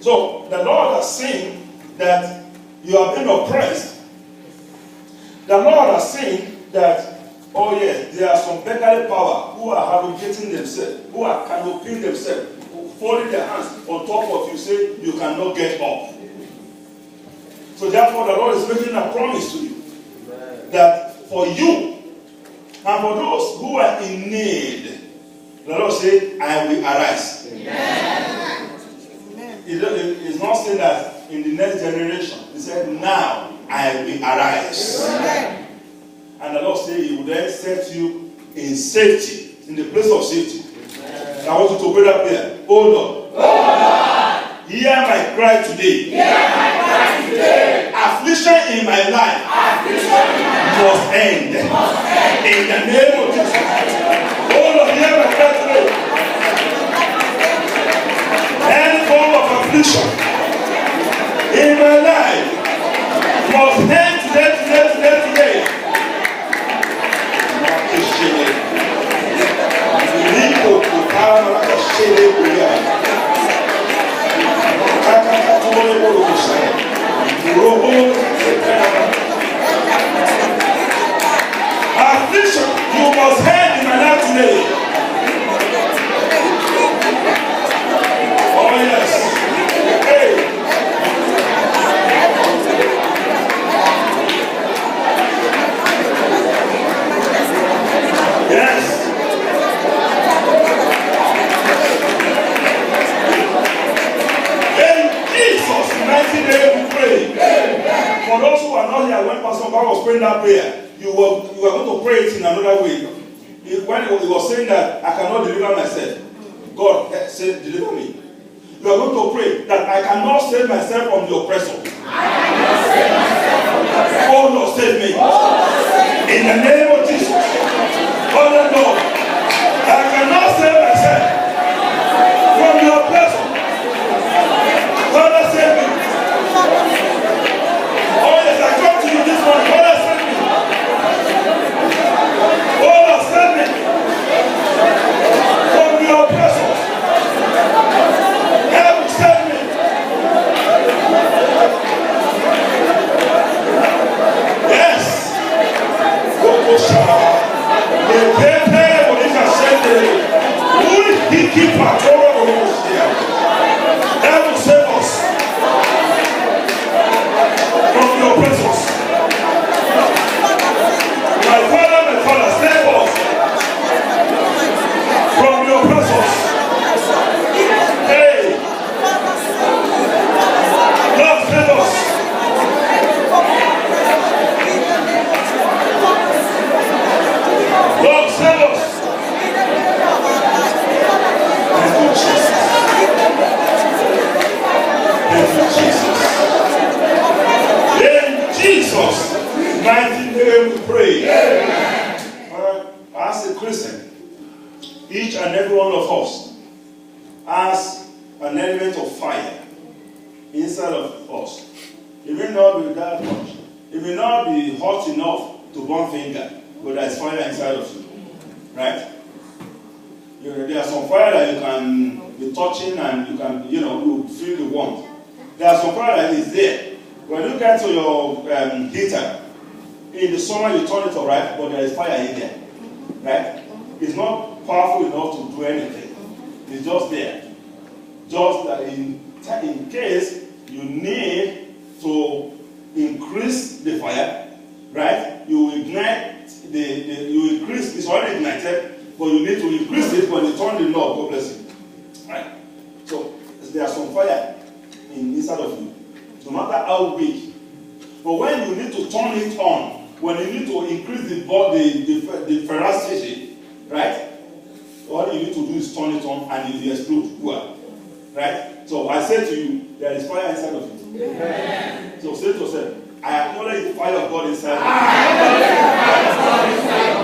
So the Lord has seen that you have been oppressed. The Lord has seen that, oh yes, there are some beggarly power who are arrogating themselves, who are canopying themselves, folding their hands on top of you, say you cannot get up. So therefore the Lord is making a promise to you that for you and for those who are in need, the Lord said, I will arise. Amen. It's not saying that in the next generation. He said, now I will arise. Amen. And the Lord said he will then set you in safety, in the place of safety. Amen. I want you to pray that prayer. Oh Lord. Oh Lord. Hear my cry today. Hear my cry today. Affliction in my life must end. In the name of Jesus. Oh Lord, hear my cry today. Any form of affliction in my life must end today. Affliction, you must end in my life today. Oh yes. Hey. Yes. In Jesus' mighty name we pray. For those who are not here, when Pastor Bob was praying that prayer, you were going to pray it in another way. When he was saying that I cannot deliver myself, God said, deliver me. You are going to pray that I cannot save myself from the oppressor. Oh Lord, save me. In the name of Jesus. Oh Lord, I cannot save myself from the oppressor. Father, save me. Oh yes, I come to you this morning. Father, save me. Oh Lord, save me from the oppressor. Help save me. Yes. Help save us from the oppressors. My Father, save us from the oppressors. Hey, Lord, save us. Lord, save us. Thank you, Jesus. Thank you, Jesus. In Jesus' mighty name we pray. As a Christian, each and every one of us has an element of fire inside of us. It may not be that much. It may not be hot enough to burn finger, but there is fire inside of you. Right? There are some fire that you can be touching and you can, you feel the warmth. There are some fire that is there. When you get to your heater, in the summer you turn it on, right? But there is fire in there. Right? It's not powerful enough to do anything. It's just there. Just that in case you need to increase the fire, right? You ignite you increase, it's already ignited, but you need to increase it when you turn the knob. God bless you. Right? So there are some fire inside of you, no matter how big. But when you need to turn it on, when you need to increase the ferocity, right? All you need to do is turn it on and it will explode. Right? So I say to you, there is fire inside of you. Amen. So say to yourself, I acknowledge the fire of God inside of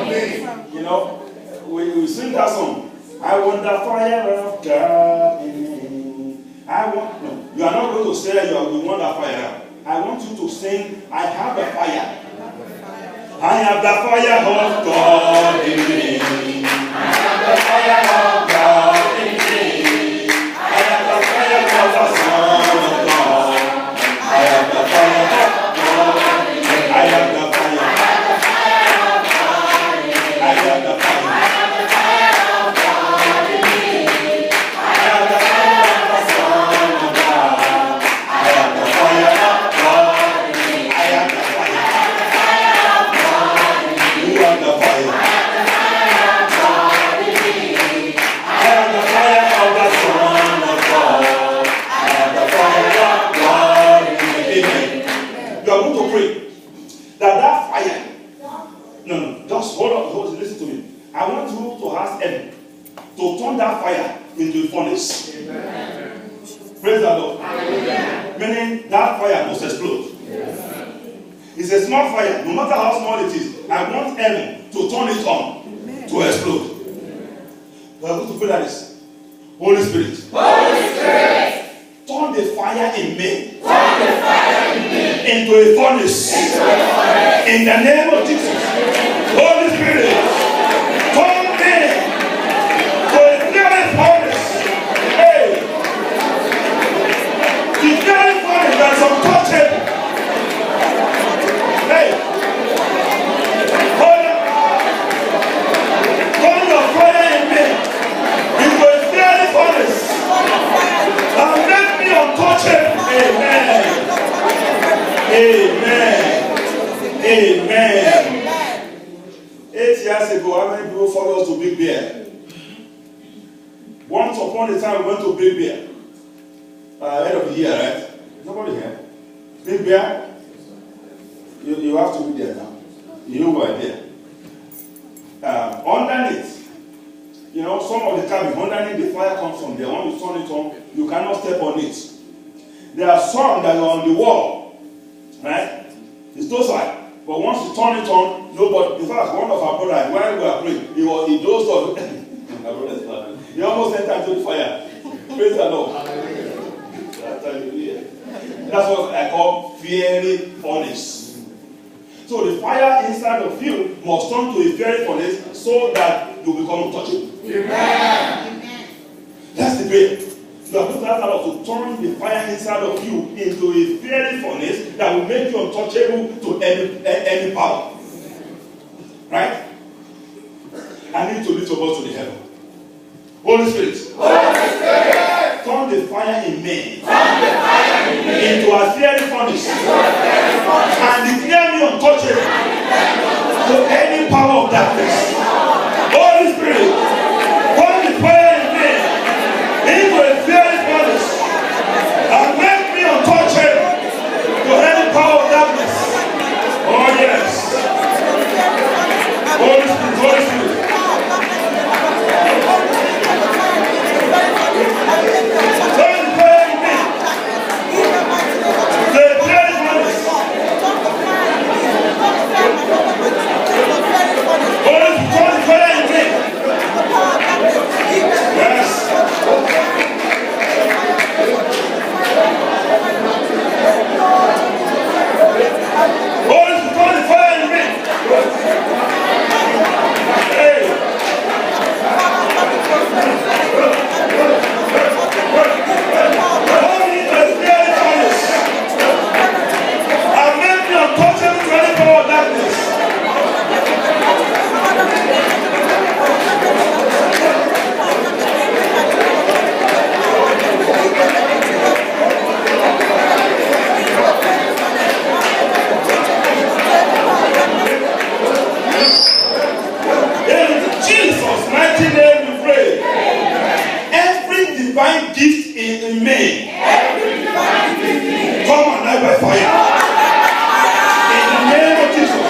me. We sing that song. I want the fire of God in me. You are not going to say that you want the fire. I want you to sing, I have the fire. I have the fire of God in me. I have the fire of God in me. I have the fire of the Son. Praise the Lord. Meaning that fire must explode. It's a small fire, no matter how small it is. I want heaven to turn it on to explode. We are going to pray like this. Holy Spirit. Holy Spirit. Turn the fire in me. Turn the fire in me. Into a furnace. Into a furnace. In the name of Jesus. Holy Spirit. Turn me to a fiery furnace. Hey. The fiery furnace that's untouchable. Hey. Hold on. Turn your fire in me into a fiery furnace. And make me untouchable. Amen. Amen. Amen. 8 years ago, how many people followed us to Big Bear? Once upon a time, we went to Big Bear. End of the year, right? Nobody here. Big Bear? You have to be there now. You were there. Underneath, you know, some of the cabin, underneath the fire comes from there. When you turn it on, you cannot step on it. There are some that are on the wall, right? It's those side. But once you turn it on, nobody. In fact, one of our brothers, while we were praying, he dozed off. He almost entered into the fire. Praise the Lord. That's what I call fiery furnace. So the fire inside of you must turn to a fiery furnace so that you become untouchable. Amen. That's the prayer. You have to ask God to turn the fire inside of you into a fiery furnace that will make you untouchable to any power. Right? I need to lift your voice to the heaven. Holy Spirit. Holy Spirit. Turn the fire in me. Turn the fire in me. Into a fiery furnace. And declare me untouchable to any power of darkness. Holy Spirit. Turn the fire in me into a fiery furnace and make me untouchable to any power of darkness. Oh yes. Holy Spirit, Holy Spirit. Turn the fire in me. The fiery furnace. Holy Spirit, turn the fire in me. Yes. Holy Spirit, turn the fire in me. Hey. Holy Spirit, and make me untouchable to any power of darkness. In Jesus' mighty name we pray. Every divine gift in me, come alive by fire. In the name of Jesus.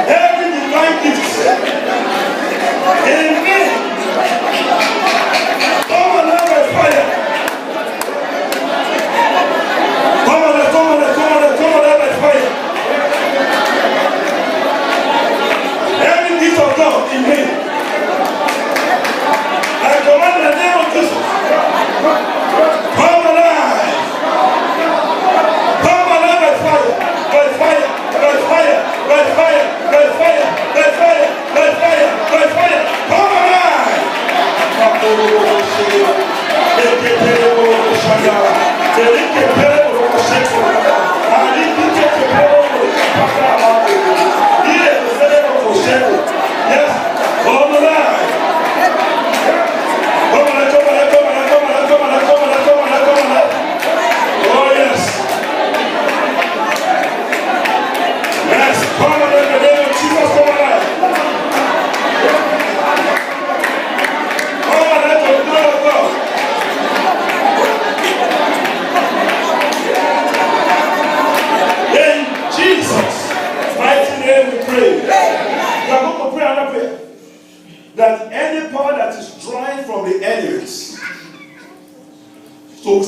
Every divine gift in me, come alive by fire. Come alive by fire. Every gift of God in me, I command in the name of Jesus. Come alive. Come alive by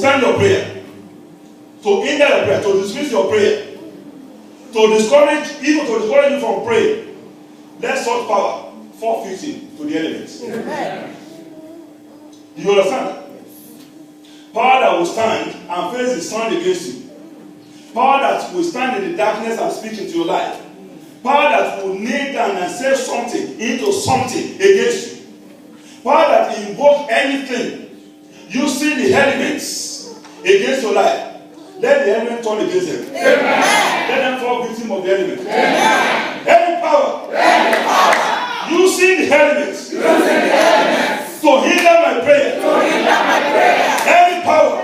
withstand your prayer, to hinder your prayer, to dismiss your prayer, to discourage, even to discourage you from praying, let such power fall victim to the elements. Amen. Do you understand? Power that will stand and face the sun against you. Power that will stand in the darkness and speak into your life. Power that will kneel down and say something into something against you. Power that will invoke anything using the elements against your life. Let the element turn against them. Amen. Let them fall victim of the element. Amen. Any power using the elements to hinder my prayer. Any power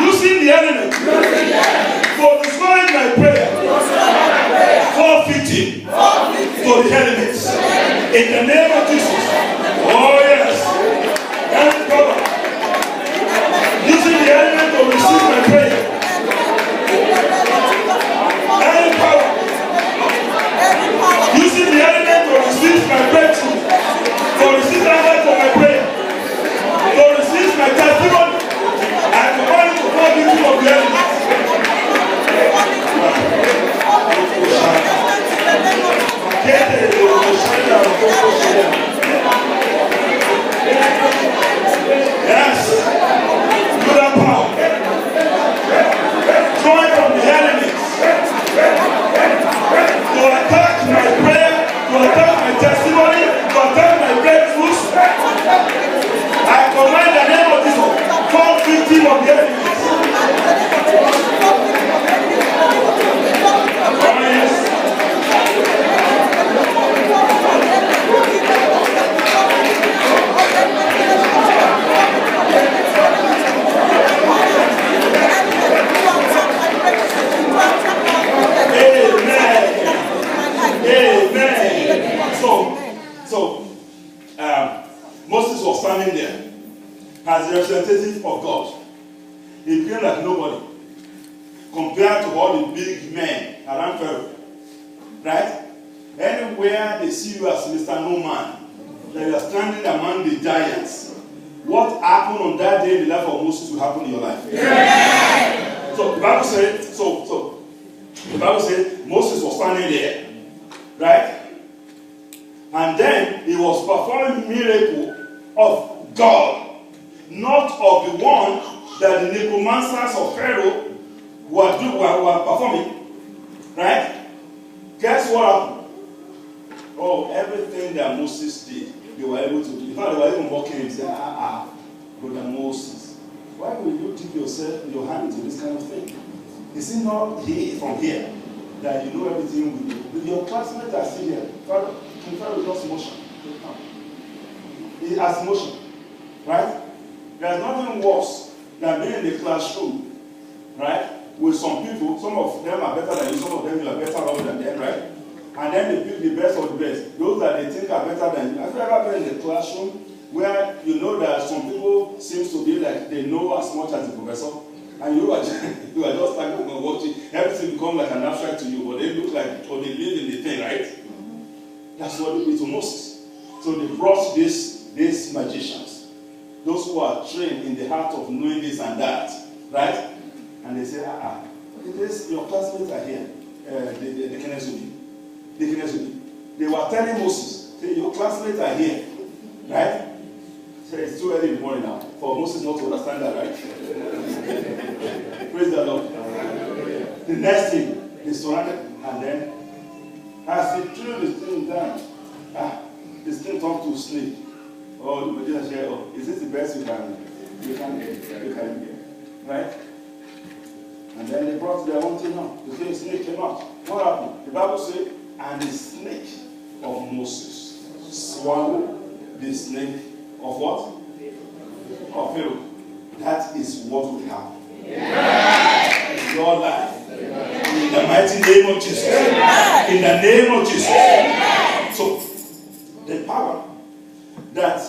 using the elements to discourage my prayer. Fall victim to the elements. In the name of Jesus. Oh yes. Any power using the element to receive my prayer. Any power using the element to receive my breakthrough, to receive the element for my prayer, to receive my testimony, and to want to fall victim of the element. Yes, to that power. Drawing from the elements to attack my prayer, to attack my testimony, to attack my breakthroughs. I command the name of Jesus, fall victim of the enemies. Oh yes. Moses was standing there as the representative of God. He became like nobody compared to all the big men around Pharaoh. Right? Anywhere they see you as Mr. No Man, that you are standing among the giants. What happened on that day in the life of Moses will happen in your life. Yeah. So the Bible said, the Bible said Moses was standing there, right? And then he was performing miracle of God, not of the one that the necromancers of Pharaoh were performing. Right? Guess what happened? Oh, everything that Moses did, they were able to do. In fact, they were even mocking him, saying, Brother Moses, why will you dip your hand into this kind of thing? Is it not here, from here, that you know everything we do? Your classmates are still here. Pharaoh just motion. He has motion. Right? There's nothing worse than being in the classroom, right? With some people, some of them are better than you, some of them you are better off than them, right? And then they pick the best of the best. Those that they think are better than you. Have you ever been in the classroom where you know that some people seem to be like they know as much as the professor? And you are just like watching, everything becomes like an abstract to you, but they look like, or they live in the thing, right? That's what they did to Moses. So they brought these magicians, those who are trained in the art of knowing this and that, right? And they say, your classmates are here. The Kenesubi. They were telling Moses, say, your classmates are here, right? So it's too early in the morning now for Moses not to understand that, right? Praise the Lord. The next thing, they surrounded, and then as they threw the thing down, this thing turned to snake. Oh, the magician said, oh, is this the best you can get? Right? And then they brought their own thing out. The thing snake came out. What happened? The Bible says, and the snake of Moses swallowed the snake of what? Of Pharaoh. That is what will happen. In your life. In the mighty name of Jesus. In the name of Jesus. So, the power that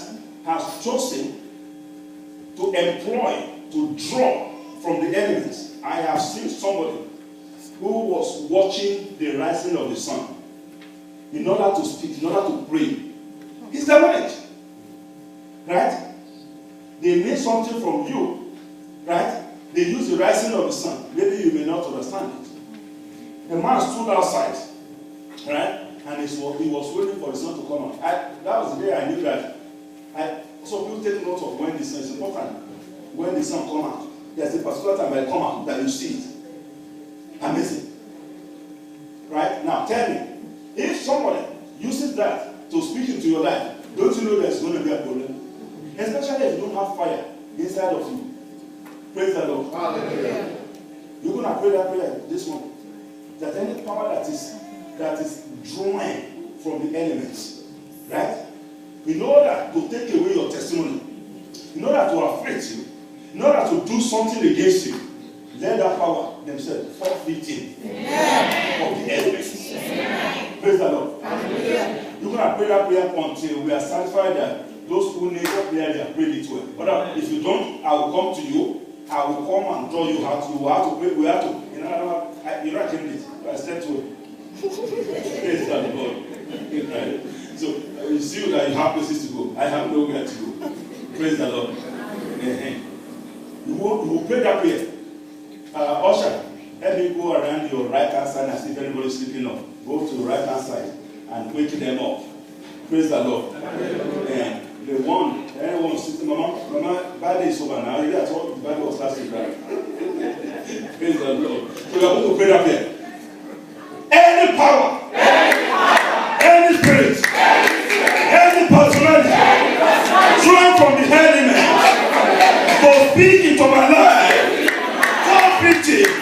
has chosen to employ, to draw from the elements. I have seen somebody who was watching the rising of the sun in order to speak, in order to pray. It's demonic. Right? They need something from you, right? the rising of the sun. Maybe you may not understand it. A man stood outside, right? And he was waiting for the sun to come out. That was the day I knew that. So people take note of when the sun is important. When the sun comes out, there's a particular time that it comes out that you see it. Amazing. Right? Now tell me, if somebody uses that to speak into your life, don't you know there's going to be a problem? Especially if you don't have fire inside of you. Praise the Lord. Hallelujah. You're going to pray that prayer this morning. That any power that is drawing from the elements, right? In order to take away your testimony, in order to afflict you, in order to do something against you, let that power themselves forfeiting of the elements. Praise the Lord. Hallelujah. You're going to pray that prayer until we are satisfied that those who need to pray, they have prayed it well. But if you don't, I will come to you. I will come and draw you out. You will have to pray. We have to. I can't do it. I stepped away. Praise the Lord. So you see that you have places to go. I have nowhere to go. Praise the Lord. You will pray that prayer. Usher, let me go around your right hand side and see if anybody is sleeping off. Go to the right hand side and wake them up. Praise the Lord. Anyone sitting, Mama, bad day is over now. That's what the Bible was last week, right? Praise the Lord. So we are going to pray that prayer. Any power, any spirit, any personality, drawn from the enemy to speak into my life, forfeiting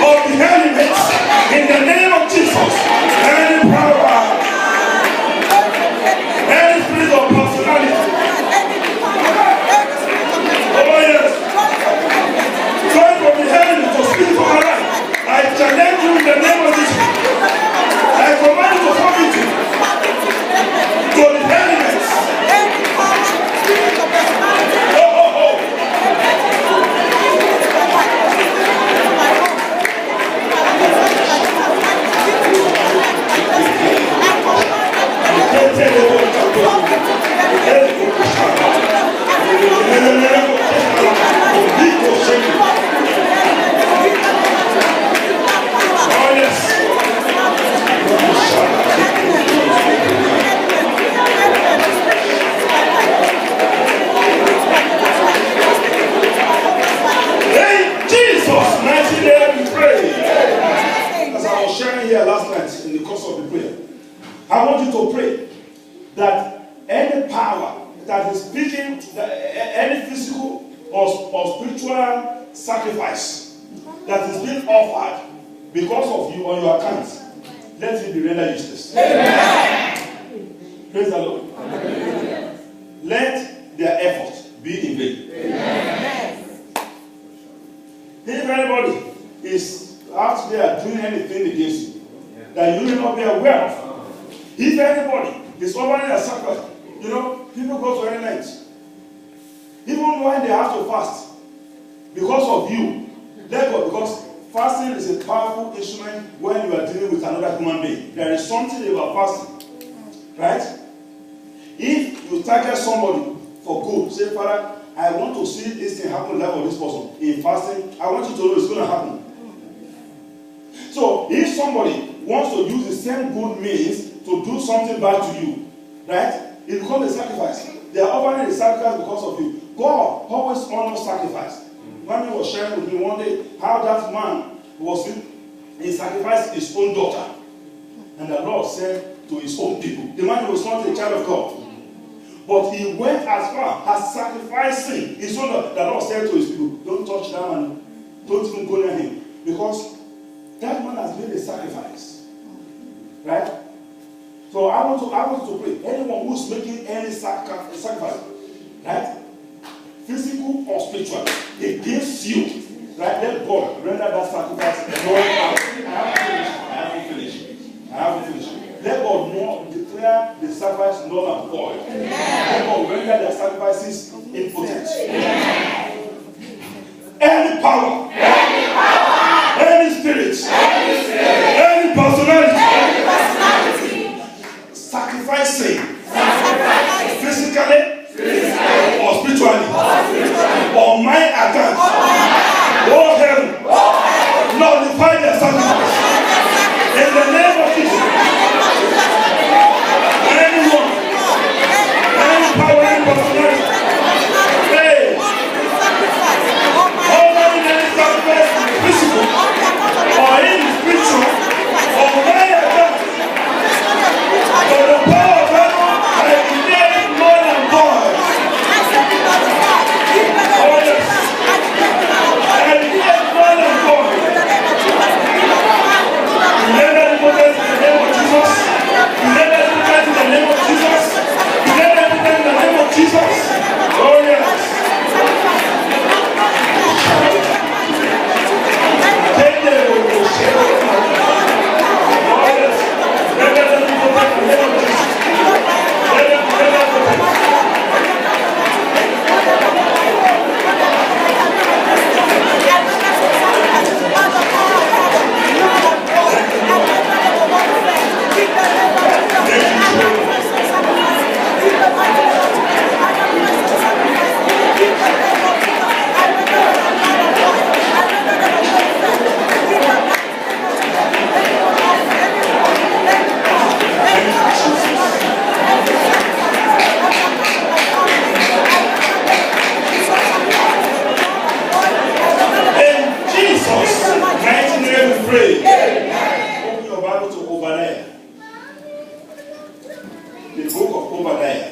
of the elements in the name of Jesus. Any power, any spirit of personality. Oh yes. Drawn from the enemy to speak for my life. I challenge you in the name of Jesus. I command you to forfeit to the elements. Here last night in the course of the prayer, I want you to pray that any power that is speaking, any physical or spiritual sacrifice that is being offered because of you on your account, let it be rendered useless. Amen. Praise the Lord. Amen. Let their efforts be in vain. Amen. If anybody is out there doing anything against you that you may not be aware of, if anybody is offering a sacrifice, people go to any length, even when they have to fast because of you. Therefore, because fasting is a powerful instrument when you are dealing with another human being. There is something about fasting, right? If you target somebody for good, say, Father, I want to see this thing happen in the life of this person. In fasting, I want you to know it's going to happen. So, if somebody wants to use the same good means to do something bad to you, right? It becomes a sacrifice. They are offering a sacrifice because of you. God always honors sacrifice. Mommy was sharing with me one day how that man he sacrificed his own daughter. And the Lord said to his own people, the man was not a child of God. But he went as far as sacrificing his own daughter. The Lord said to his people, don't touch that man. Don't even go near him. Because that man has made a sacrifice. Right? So I want to pray. Anyone who's making any sacrifice, right? Physical or spiritual, against you, right? Let God render that sacrifice. I have to finish. Let God declare the sacrifice null and void. Let God render their sacrifices impotent. Any power, any spirit, any personality, sacrificing physically or spiritually on my account. Oh, pray. Amen. Open your Bible to Obadiah. The book of Obadiah.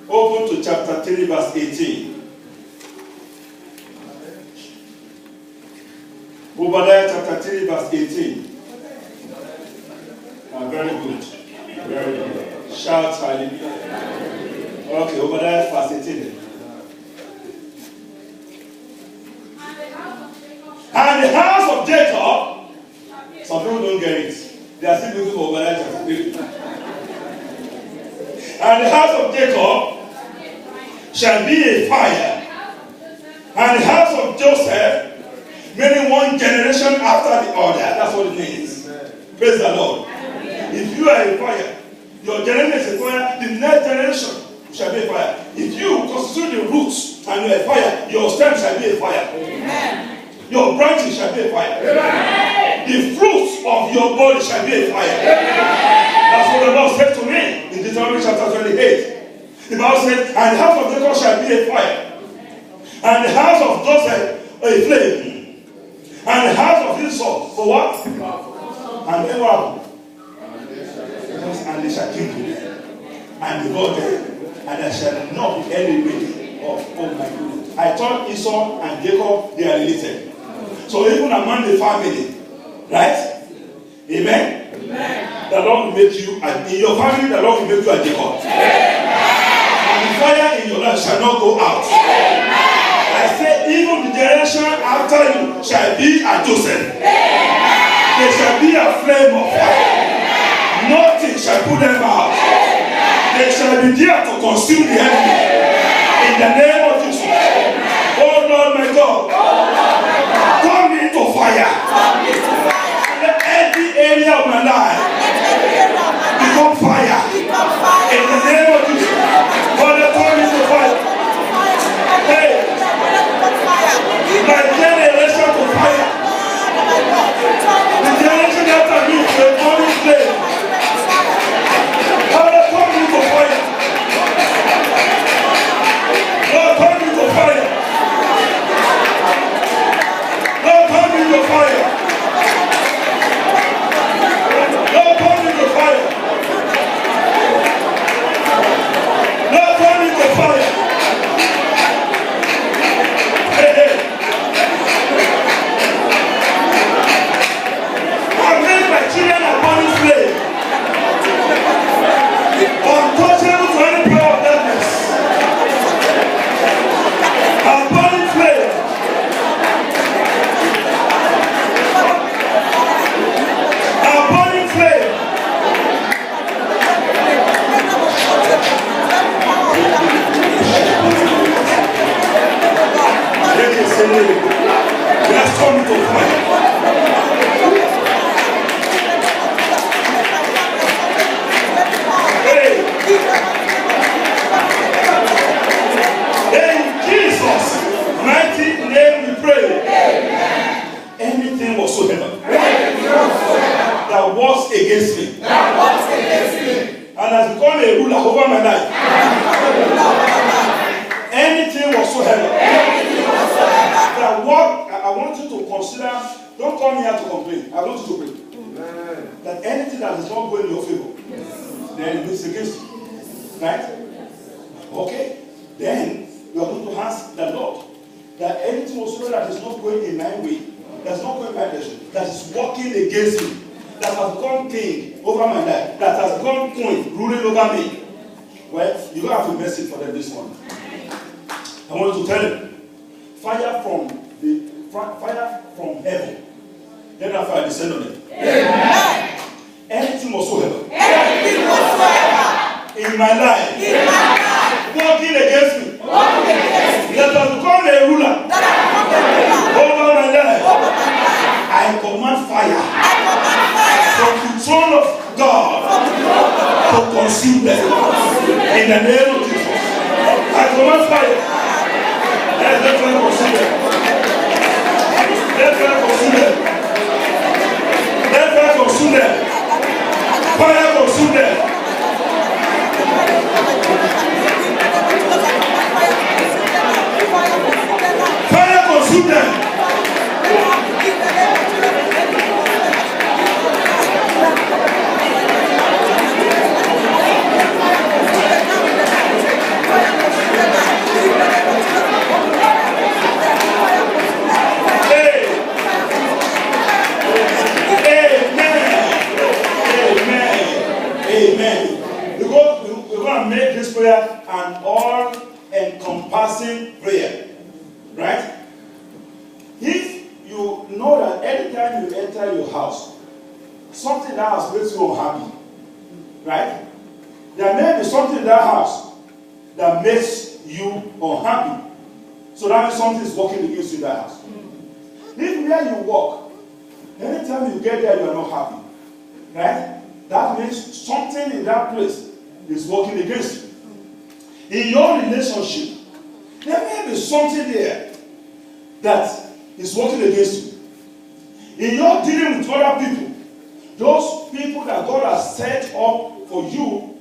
Open to chapter 3, verse 18. Obadiah chapter 3, verse 18. Very good. Very good. Shout hallelujah. Okay, Obadiah verse 18. And the house of Jacob, some people don't get it. They are still looking for Obadiah chapter 3. And the house of Jacob shall be a fire, and the house of Joseph, meaning one generation after the other. That's what it means. Praise the Lord. If you are a fire, your generation is a fire, the next generation shall be a fire. If you constitute the roots and you are a fire, your stem shall be a fire. Amen. Your branches shall be a fire. Amen. The fruits of your body shall be a fire. Amen. That's what the Lord said to me in Deuteronomy chapter 28. The Bible says, and the house of Jacob shall be a fire, and the house of Joseph a flame, and the house of Esau for what? And they will, and they shall kill them, and devour them, and there shall not be any way of, oh my goodness. I thought Esau and Jacob, they are related. So even among the family, right? Amen? Amen. The Lord will make you, and in your family, the Lord will make you a Jacob. Amen. And the fire in your life shall not go out. Amen. I say, even the generation after you shall be a Joseph. Amen. They shall be a flame of fire. Amen. Nothing shall put them out. Amen. They shall be there to consume the enemy. Amen. In the name of Jesus. Amen. Oh Lord my God. Turn me into fire. Let every area of my life become fire. In the name of Jesus. Father, turn me to fire. Hey. My generation to fire. The generation after me will come in flame. Father, turn me to fire. Lord, turn me to fire. Lord, turn me to fire. Lord, turn me to fire. Lord, turn me to fire. Hey, hey. I made my children upon his flame. Untouchable to any power of darkness. Upon his flame. Upon his flame. Let's come to fire. Hey. In Jesus' mighty name we pray. Amen. Anything whatsoever that works against me and has become a ruler over my life. Anything whatsoever that work, I want you to consider. Don't come here to complain. I want you to pray. That anything that is not going in your favor, then it is against you. Right? Okay? Then you are going to ask the Lord that anything whatsoever that is not going in my way, that is not going in my direction, that is working against me, that has become king over my life, that has become queen ruling over me. Well, you don't have to mess it for them this morning. I want you to tell them, fire from heaven. Let that fire descend on them. Amen. Anything whatsoever in my life working against me, that has become a ruler over my life, I command fire from the throne of God to consume them. In the name of Jesus, I command fire. Let fire consume them. Let fire consume them. Let fire consume them. Fire consume them. encompassing prayer. Right? If you know that anytime you enter your house, something in that house makes you unhappy. Right? There may be something in that house that makes you unhappy. So that means something is working against you in that house. If where you walk, anytime you get there you are not happy. Right? That means something in that place is working against you. In your relationship, there may be something there that is working against you. In your dealing with other people, those people that God has set up for you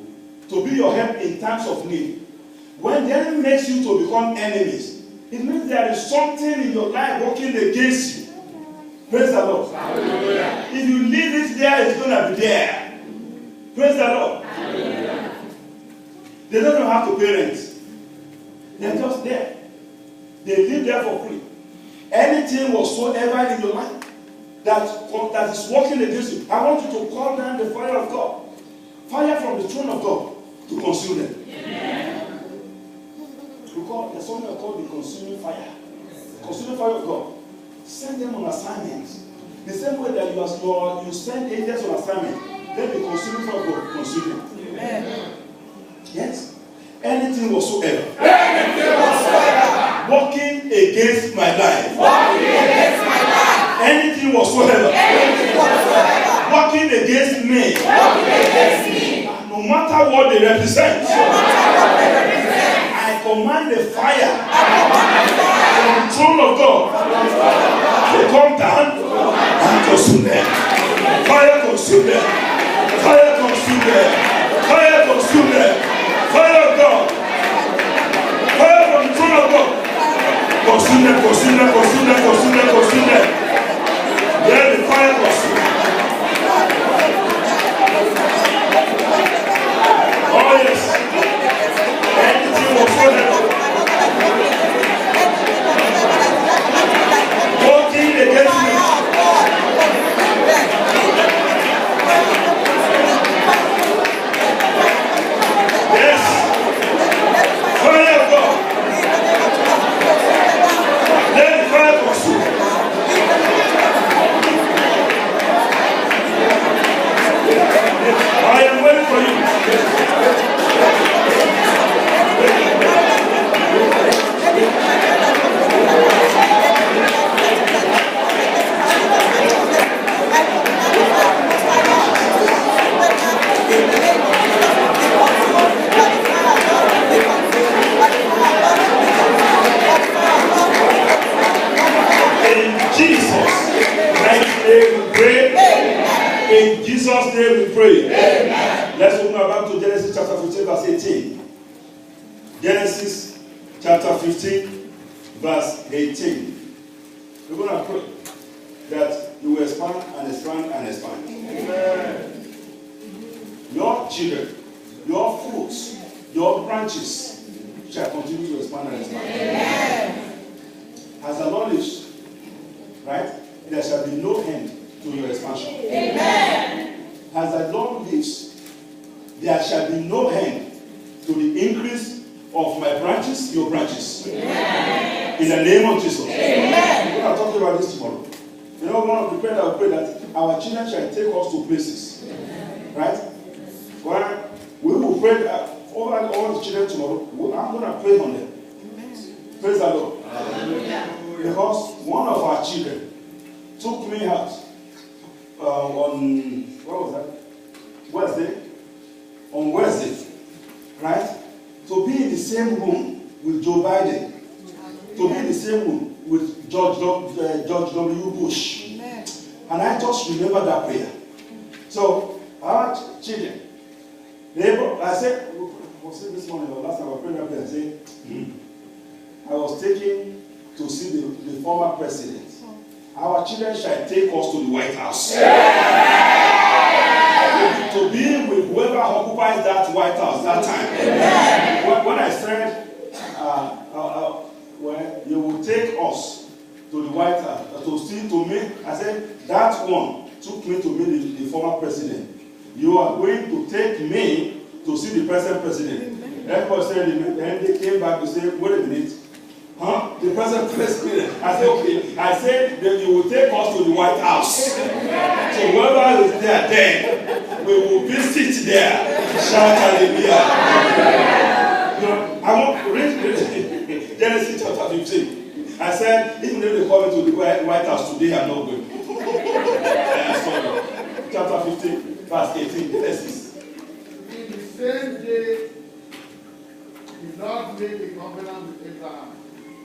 to be your help in times of need, when the enemy makes you to become enemies, it means there is something in your life working against you. Praise the Lord. Hallelujah. If you leave it there, it's going to be there. Praise the Lord. Hallelujah. They don't have to pay rent. They're just there. They live there for free. Anything whatsoever in your life that is working against you, I want you to call down the fire of God. Fire from the throne of God to consume them. Amen. Because there's something called the consuming fire. The consuming fire of God. Send them on assignments. The same way that you send angels on assignment, let the consuming fire of God consume them. Amen. Yes? Anything whatsoever. Working against my life. Anything whatsoever. Working against me. No matter what they represent. I command the fire from the throne of God to come down and consume them. Fire consume them. Fire consume them. Fire consume them. Fire of God. Fire from the throne of God. Consume them, consume them, consume them, consume them, consume them. Let the fire consume them. Oh yes. Anything whatsoever. Working against me. Yes. Fire of God. Let the fire consume. I am waiting for you. In Jesus' name we pray. Amen. Let's open our Bible to Genesis chapter 15, verse 18. Genesis chapter 15, verse 18. We're going to pray that you will expand and expand and expand. Amen. Your children, your fruits, your branches shall continue to expand and expand. Amen. As the Lord lives, right, there shall be no end to your expansion. Amen. As the Lord lives, there shall be no end to the increase of my branches, your branches. Amen. In the name of Jesus. Amen. We're going to talk about this tomorrow. You know, one of the prayers I will pray that our children shall take us to places. Amen. Right? Well, we will pray over all the children tomorrow. I'm going to pray on them. Amen. Praise the Lord. Hallelujah. Because one of our children took me out on, what was that? Wednesday? On Wednesday, right? To be in the same room with Joe Biden. To be in the same room with George W. Bush. Amen. And I just remember that prayer. So, our children, I said, was it this morning or last time I prayed that prayer? I said, I was taken to see the former president. Our children shall take us to the White House. Yeah. To be with whoever occupies that White House that time. Yeah. When I said, well, you will take us to the White House, to meet, I said, that one took me to meet the former president. You are going to take me to see the present president. Everybody said amen. Then they came back to say, wait a minute. Huh? The person pressed me. I said, okay. I said that you will take us to the White House. So whoever is there, then we will visit there. Shout hallelujah. You know, I want to read Genesis chapter 15. I said, even if they call me to the White House today, I'm not going. I'm sorry. Chapter 15, verse 18. Genesis. In the same day, the Lord made a covenant with Abraham,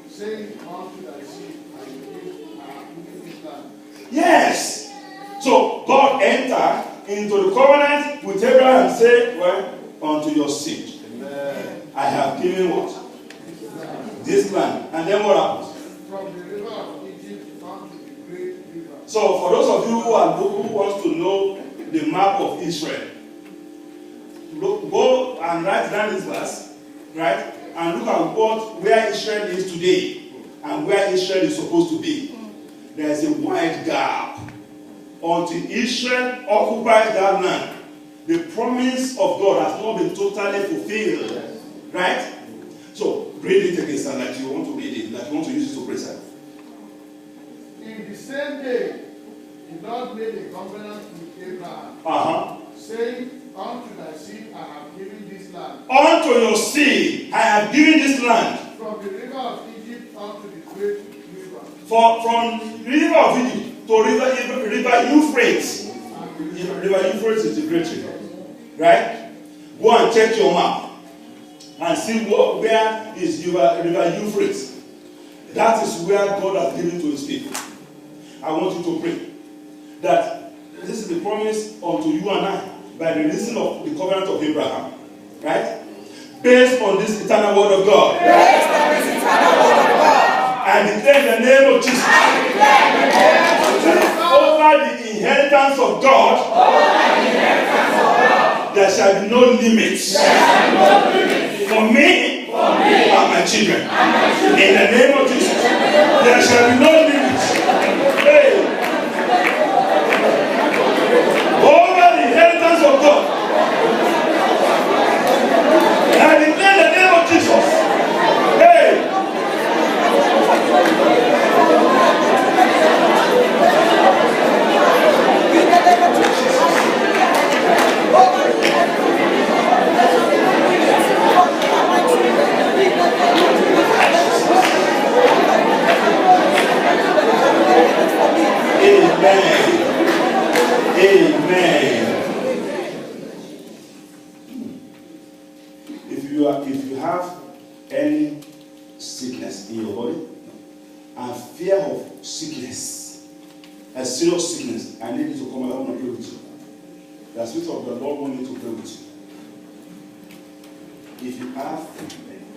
saying unto thy seed, I will give this land. Yes. So God entered into the covenant with Abraham and said, well, unto your seed. Amen. I have given what? This land. And then what happens? From the river of Egypt unto the great river. So for those of you who wants to know the map of Israel, go and write down this verse, right? And look at where Israel is today and where Israel is supposed to be. There is a wide gap. Until Israel occupies that land, the promise of God has not been totally fulfilled. Right? So read it again, sir, like you want to read it, like you want to use it to praise. In the same day, the Lord made a covenant with Abraham, saying, unto thy seed I have given this land. Unto your seed I have given this land. From the river of Egypt unto the great river. From the river of Egypt to river Euphrates. River Euphrates is the great river. Right? Go and check your map and see where is river Euphrates. That is where God has given to his people. I want you to pray that this is the promise unto you and I by the reason of the covenant of Abraham. Right? Based on this eternal word of God. Based on this eternal word of God. I declare the name of Jesus. I declare the name of Jesus. Over the inheritance of God. Over the inheritance of God. There shall be no limits. There shall be no limits. For me. And my children. In the name of Jesus. There shall be no limits. Hey. Over the inheritance of God. I declare the name of Jesus. Hey. Amen. If you have any sickness in your body and fear of sickness, a serious sickness, I need you to come and I want to pray with you. The Spirit of the Lord wants me to pray with you. If you have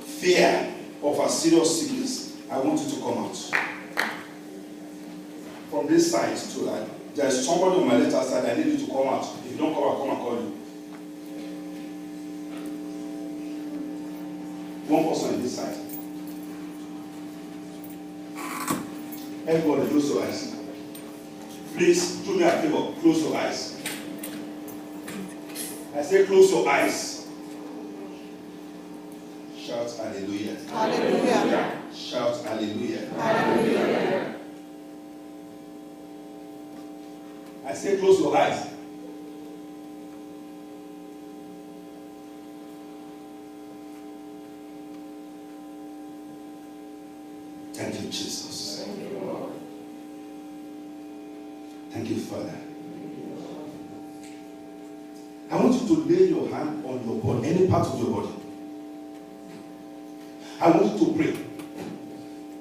fear of a serious sickness, I want you to come out. From this side to that. There is somebody on my left side. I need you to come out. If you don't come out, come and call you. One person on this side. Everybody, close your eyes. Please do me a favor. Close your eyes. I say, close your eyes. Shout hallelujah. Hallelujah. Shout hallelujah. Hallelujah. I say, close your eyes. Thank you, Jesus. Thank you, Lord. Thank you, Father. I want you to lay your hand on your body, any part of your body. I want you to pray.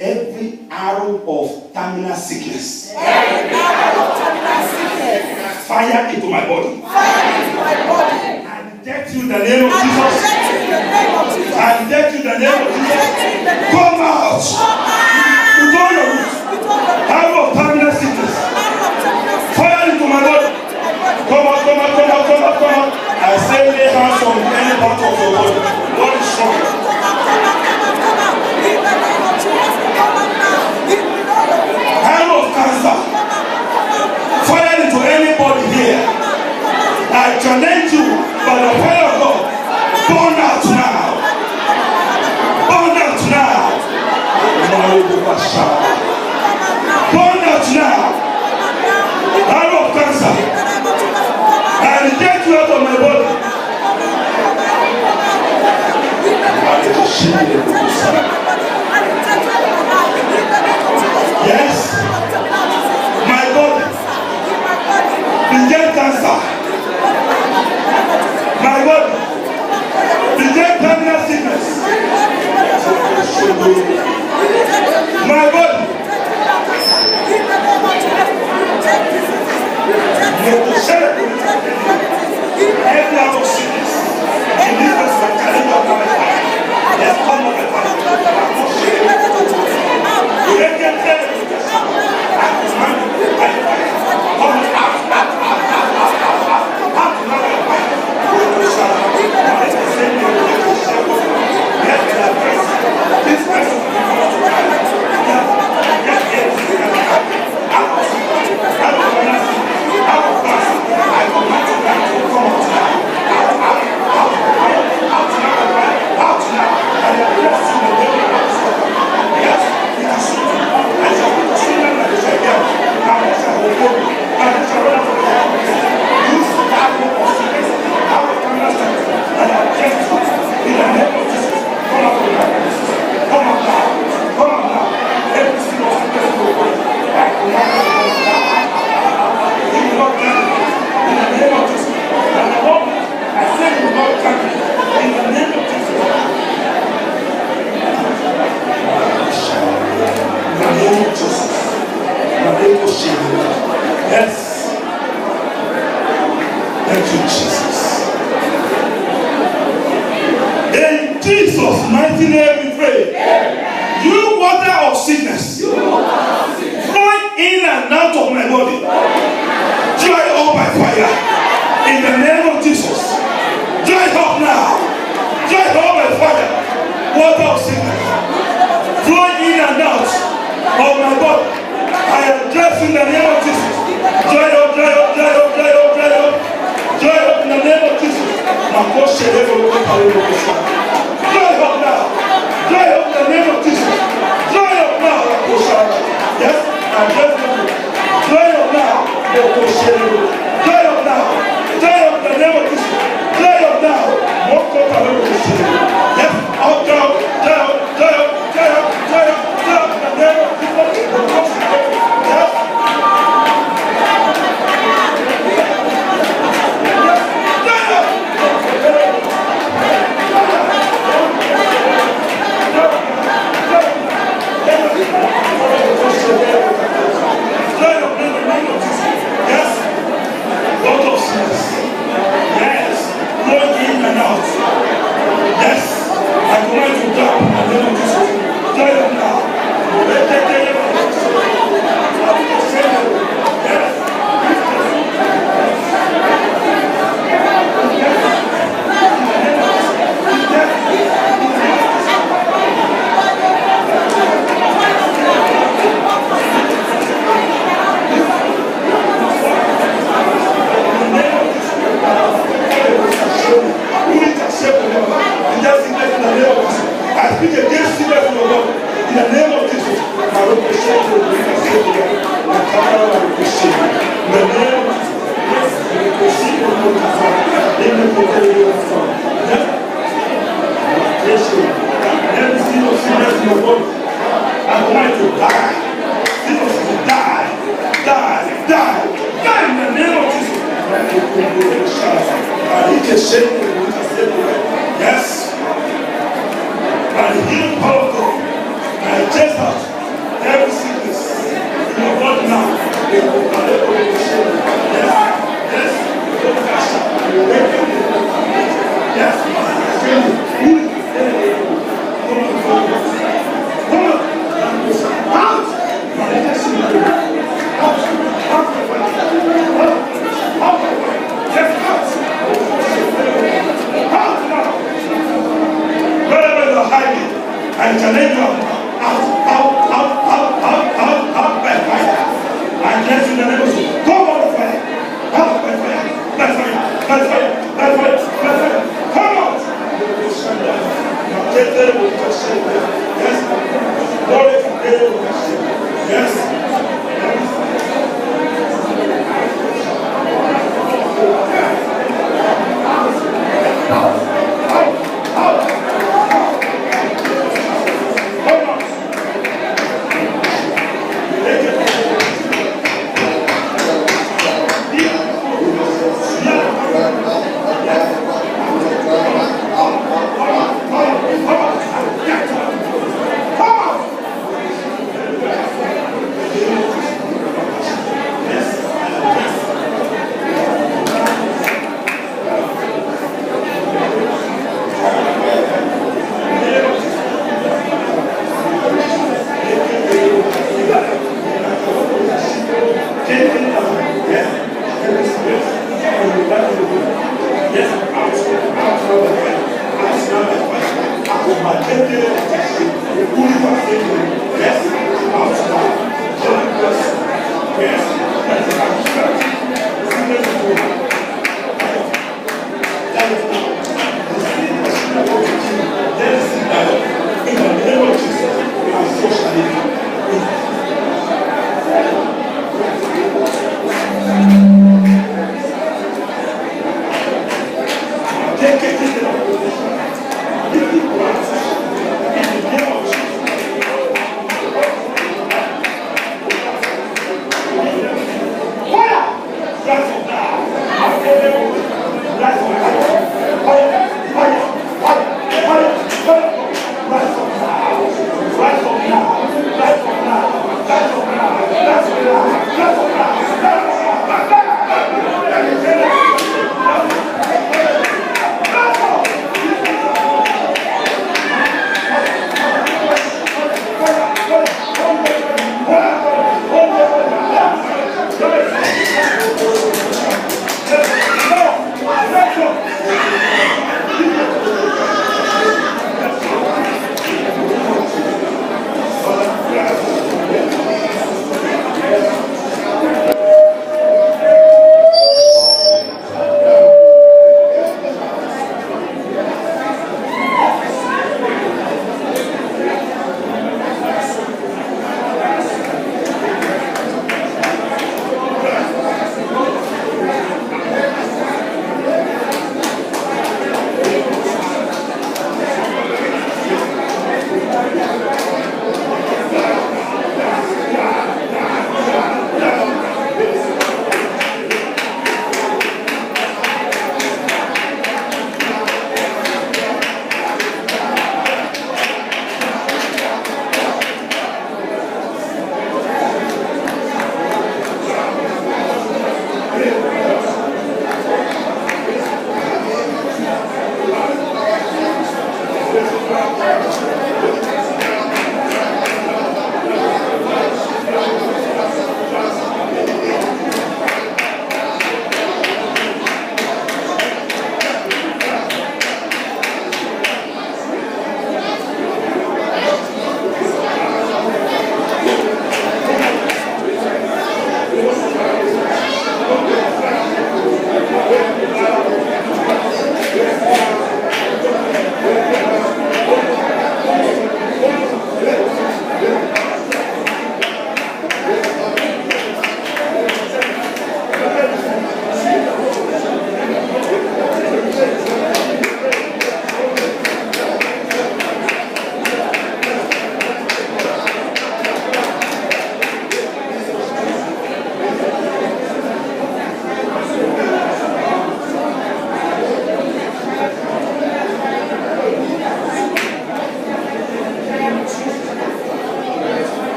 Every arrow of terminal sickness. Every arrow of terminal sickness. Fire into my body. Fire into my body. I reject you in the name of Jesus. I reject you in the name of Jesus. Come out. With all your roots. Arrow of terminal sickness. Fire into my body. Come out, come out, come out, come out, come out. I say lay hands on any part of your body. What is strong? Arrow of cancer. Fire into anybody here. I challenge you by the fire of God. Burn out now. Yes. My body. Reject cancer. My body. Reject terminal sickness. My body. Every out of sickness. In this person, I'm telling you about my fire. Let's come on the fire. You don't get there. Yes. By the healing power of God, I chase out every sickness in your body now. I challenge you out by fire. I bless you in the name of Jesus. Come on by fire. Out by fire. By fire. By fire. By fire. By fire. Come out. Yes. Yes.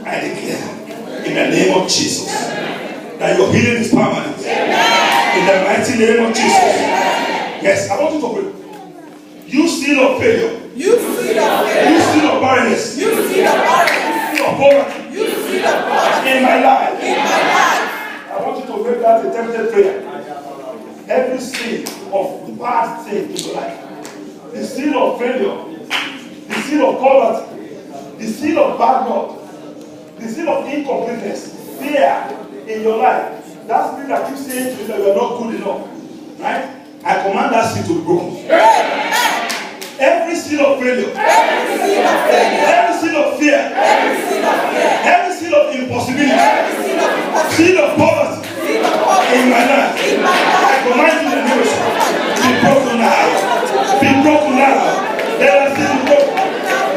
I declare in the name of Jesus that your healing is permanent. In the mighty name of Jesus. Yes, I want you to pray. You seal of failure. You seal of failure. You seal of barrenness. You seal of barrenness. You seal of poverty. You seal of poverty. In my life. In my life. I want you to make that a tempted prayer. Every seal of bad thing in your life. The seal of failure. The seal of poverty. The seal of bad luck. The seal of incompleteness. Fear in your life. That spirit that keeps saying to you that you are not good enough. Right? I command that seal to be broken. Every seal of failure. Every seal of failure. Every seal of fear. Every seal of fear. Every seal of impossibility. Every seal of impossibility. Seal of poverty. Seal of poverty. In my life. In my life. I command you in the name of Jesus. Be broken now. Be broken now. Let us see the broken.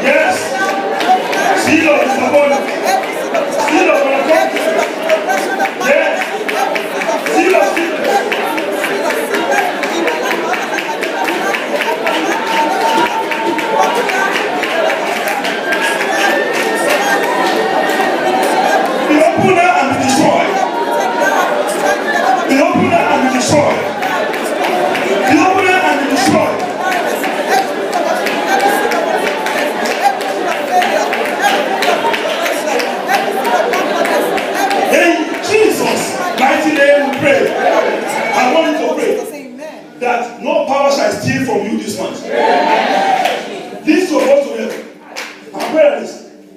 Yes. Seal of disappointment. Seal of unaccomplished. Yes. Seal of sickness. Be open now and be destroyed. Be open now and be destroyed. Be open now and be destroyed. In Jesus' mighty name we pray. I want you to pray that no power shall steal from you this month. This will go to heaven. I pray that this.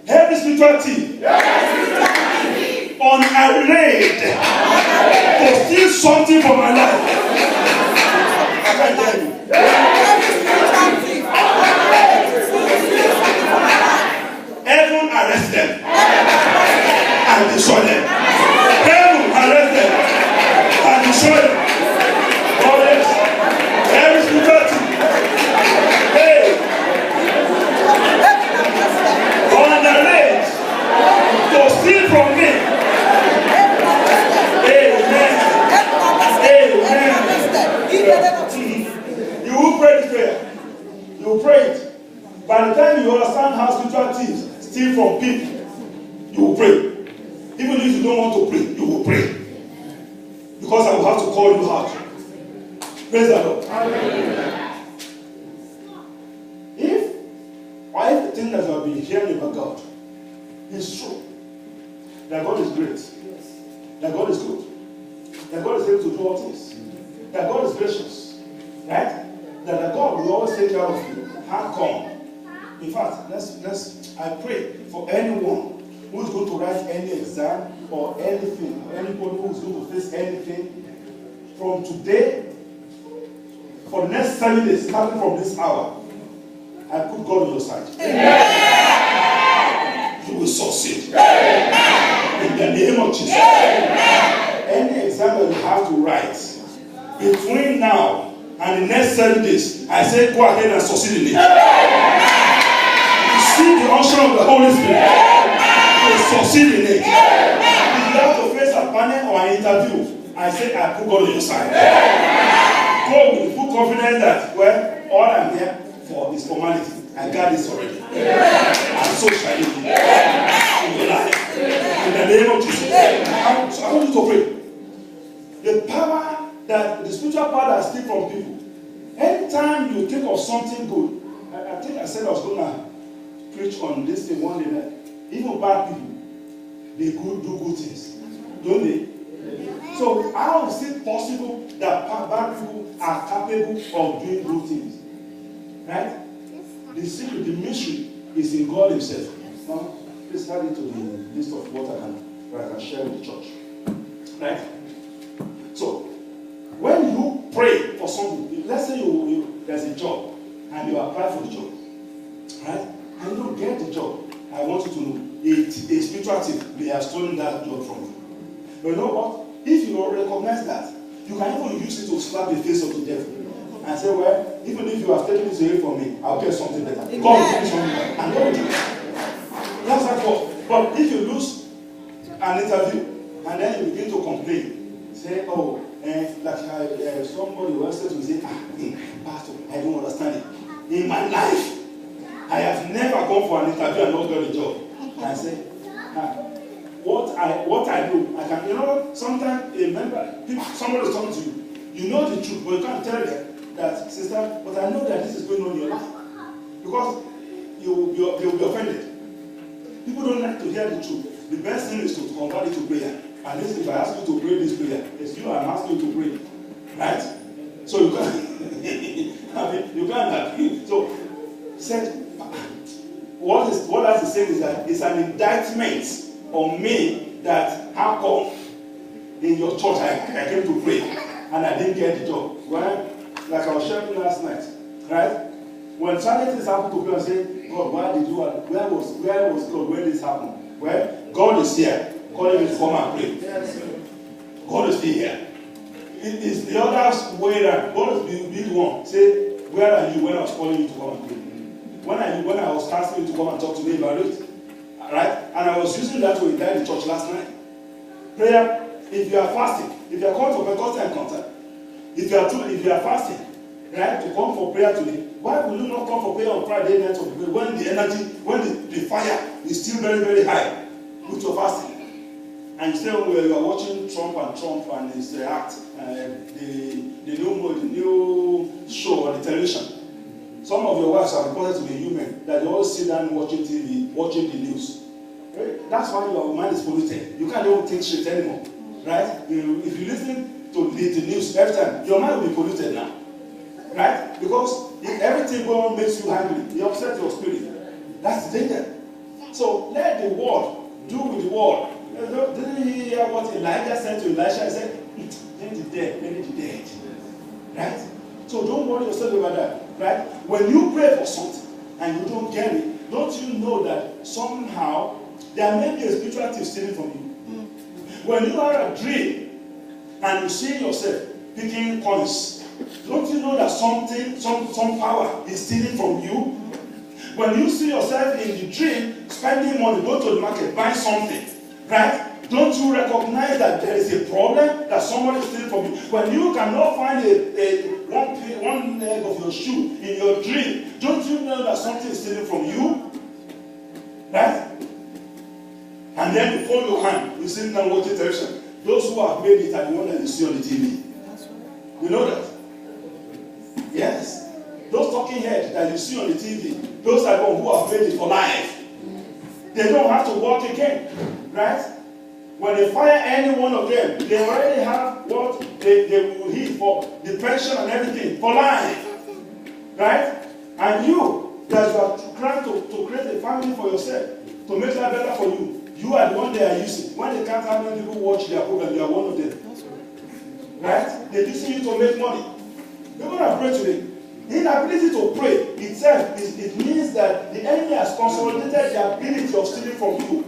Every spiritual thief unarrayed to steal something from my life. I can't tell you. Heaven arrest them and destroy them. Heaven arrest them and destroy them. Oh yes. Every spiritual thief. Hey. Unarrayed to steal from me. Amen. You will pray this prayer. You will pray it. By the time you understand how spiritual thieves steal from people, you will pray. Even if you don't want to pray, you will pray. Because I will have to call you out. Praise the Lord. If the thing that you have been hearing about God is true, that God is great, that God is good, that God is able to do all things, that God is gracious, right? That God will always take care of you. How come? In fact, I pray for anyone who is going to write any exam or anything, or anybody who is going to face anything from today for the next 7 days, starting from this hour. I put God on your side. Amen. You will succeed. Amen. In the name of Jesus. Amen. Any exam that you have to write between now and the next 7 days, I say go ahead and succeed in it. Amen. You see the unction of the Holy Spirit. Amen. You succeed in it. Amen. If you have to face a panel or an interview, I say I put God on your side. Amen. Go with full confidence that, well, all I'm here for this formality. I got this already. And so shall it be in your life. In the name of Jesus. So I want you to pray. The power that, the spiritual power that steals from people. Anytime you think of something good, I think I said I was going to preach on this thing one day that even bad people, they do good things. Don't they? So how is it possible that bad people are capable of doing good things? Right? The secret, the mystery is in God Himself. Now, please add it to the list of what I can share with the church. Right? So, when you pray for something, let's say there's a job and you apply for the job, right? And you don't get the job. I want you to know, a spiritual thief may have stolen that job from you. But you know what? If you recognize that, you can even use it to slap the face of the devil and say, well, even if you have taken this away from me, I'll get something better. God will give me something better. And God will do it. That's how it works. But if you lose an interview and then you begin to complain, say, oh, somebody will say to say, Pastor, I don't understand it. In my life, I have never gone for an interview and not got a job. And I say, what I do, I can, sometimes somebody is talking to you, you know the truth, but you can't tell them that, sister, but I know that this is going on in your life. Because you'll be offended. People don't like to hear the truth. The best thing is to convert it to prayer. And this, if I ask you to pray this prayer, it's you I'm asking you to pray. Right? So you can't, you can't agree. So, said, what that's saying is that it's an indictment on me that how come in your church I came to pray and I didn't get the job. Well, like I was sharing last night, right? When challenges happen to pray and say, God, where was God when this happened? Well, God is here, calling me to come and pray. God is still here. It is the other way that God is the one. Say, where are you when I was calling you to come and pray? When I was asking you to come and talk to me about it? Right? And I was using that to indict the church last night. Prayer, if you are fasting, if you are called to Pentecostal encounter, if you are fasting, right, to come for prayer today, why will you not come for prayer on Friday night of prayer when the energy, when the fire is still very, very high with your fasting? And you say, well, you are watching Trump and his act, the new show on the television. Some of your wives are reported to be human, that they always sit down watching TV, watching the news. Right? That's why your mind is polluted. You can't even think straight anymore. Right? If you listen to the news every time, your mind will be polluted now. Right? Because if everything going on makes you angry, it upsets your spirit. That's the danger. So let the word do with the word. Didn't you hear what Elijah said to Elisha? He said, let the dead. Right? So don't worry yourself about that. Right? When you pray for something and you don't get it, don't you know that somehow there may be a spiritual thief stealing from you? When you have a dream and you see yourself picking coins, don't you know that some power is stealing from you? When you see yourself in the dream spending money, go to the market, buy something, right? Don't you recognize that there is a problem that somebody is stealing from you? When you cannot find one leg of your shoe in your dream, don't you know that something is stealing from you? Right? And then you fold your hand, you sit down watching television. Those who have made it are the ones that you see on the TV. You know that? Yes. Those talking heads that you see on the TV, those are the ones who have made it for life. They don't have to work again. Right? When they fire any one of them, they already have what they will hit for the pension and everything for life. Right? And you, that you are trying to create a family for yourself, to make that better for you, you are the one they are using. When they can't have many people watch their program, you are one of them. Right? They're using you to make money. You're going to pray today. Inability to pray itself, it means that the enemy has consolidated the ability of stealing from you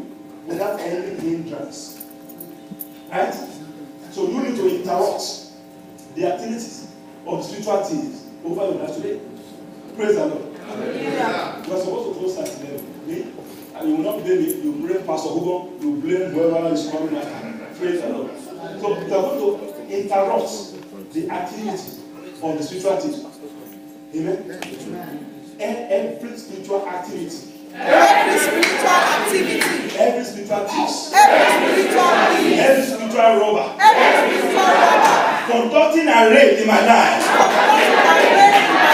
without any hindrance. Right? So you need to interrupt the activities of the spiritual thieves over your life today. Praise the Lord. Yeah. You are supposed to close that today. And you will not blame me. You blame Pastor Hugo. You blame whoever is coming after. Praise the Lord. So you are going to interrupt the activity of the spiritual thieves. Amen? And every spiritual activity. Every spiritual activity. Every spiritual thief. Every spiritual robber. Conducting a raid in my life.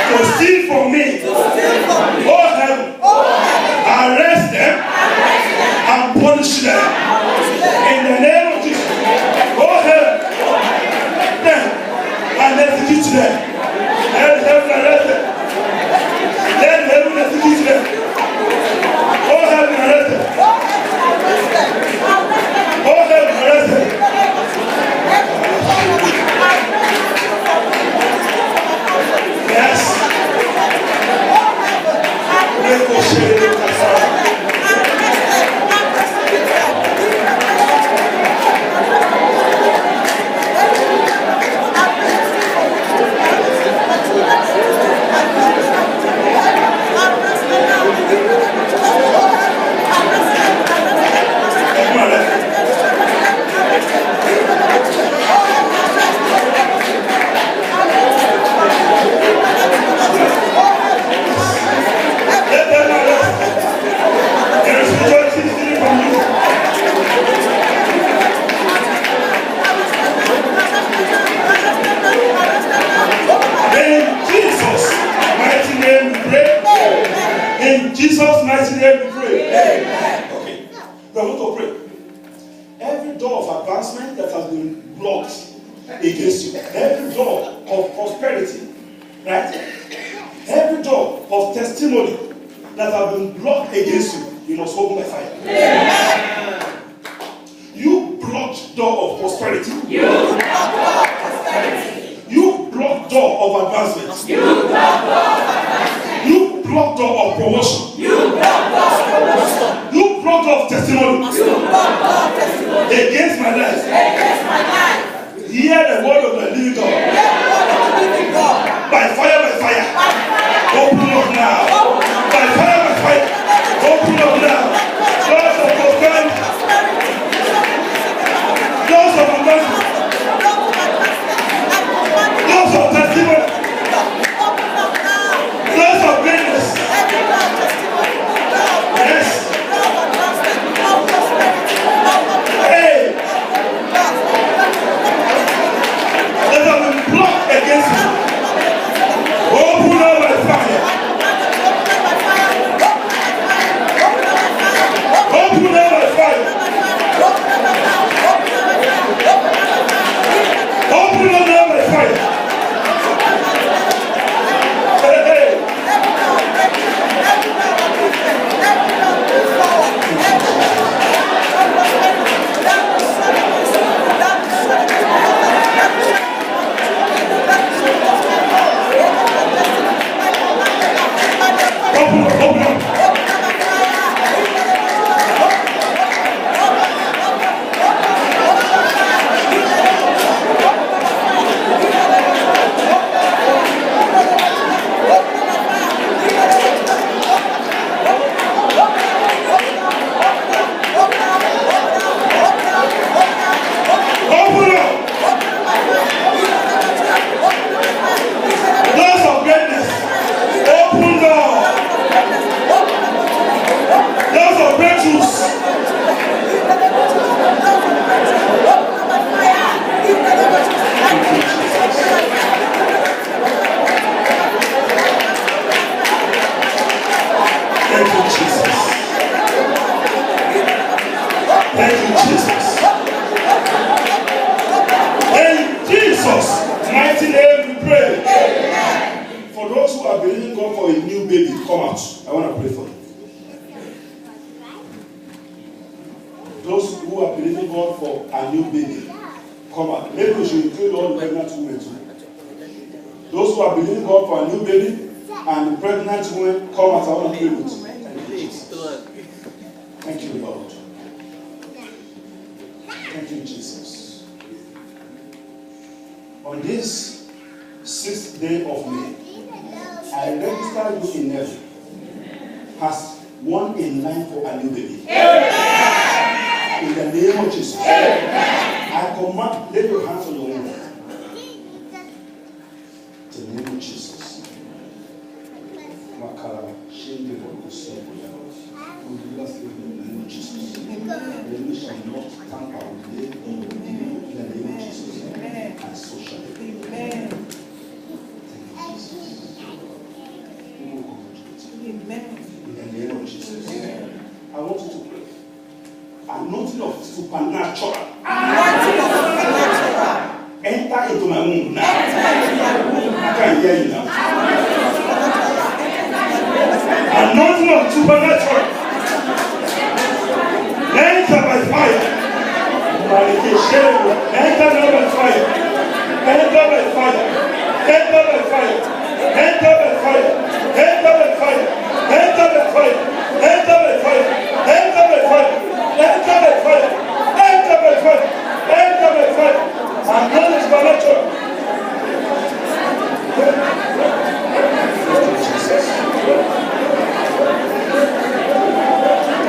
To steal from me. Oh heaven. Arrest them and punish them. In the name of Jesus. Oh heaven. Them and execute them. Let heaven arrest them. Let heaven execute them. Oh heaven arrest them. Oh heaven arrest them. Yes. has been blocked against you. Every door of prosperity, right? Every door of testimony that has been blocked against you, you must open by fire. Amen. You blocked door of prosperity. You blocked door of prosperity. You blocked door of advancement. You blocked door of advancement. You blocked door of promotion. You blocked door of promotion. You blocked door of testimony. You blocked door of testimony. Against my life. Against my life. Hear the word of the living God. Hear the word of the living God. By fire, by fire. By fire. Open up now. By fire, by fire. Open up now. Doors of prosperity. Doors of advancement. Doors of testimony. Doors of greatness. Yes. Hey. That have been blocked against you. Open up by fire. Open up by fire. Open up by fire. Hey, hey. Open up, open up. Thank you, Lord. Thank you, Jesus. On this 6th day of May, I register you in heaven as 1 in 9 for a new baby. Amen. In the name of Jesus. Amen. I command, lay your hands on your womb. In the name of Jesus. In the name of Jesus. The enemy shall not tamper with the in the name of Jesus. And so shall it be. Amen. Thank you, Jesus. Amen. In the name of Jesus. Amen. I want you to pray. Anointing of supernatural. Anointing of supernatural. Enter into my womb now. Enter into my womb. I can hear you now. Anointing of supernatural. Enter by fire. Enter now by fire. Enter by fire. Enter by fire. Enter by fire. Enter by fire. Enter by fire. Enter by fire. Enter by fire. Enter by fire. Enter by fire. Enter by fire. Anointing supernatural.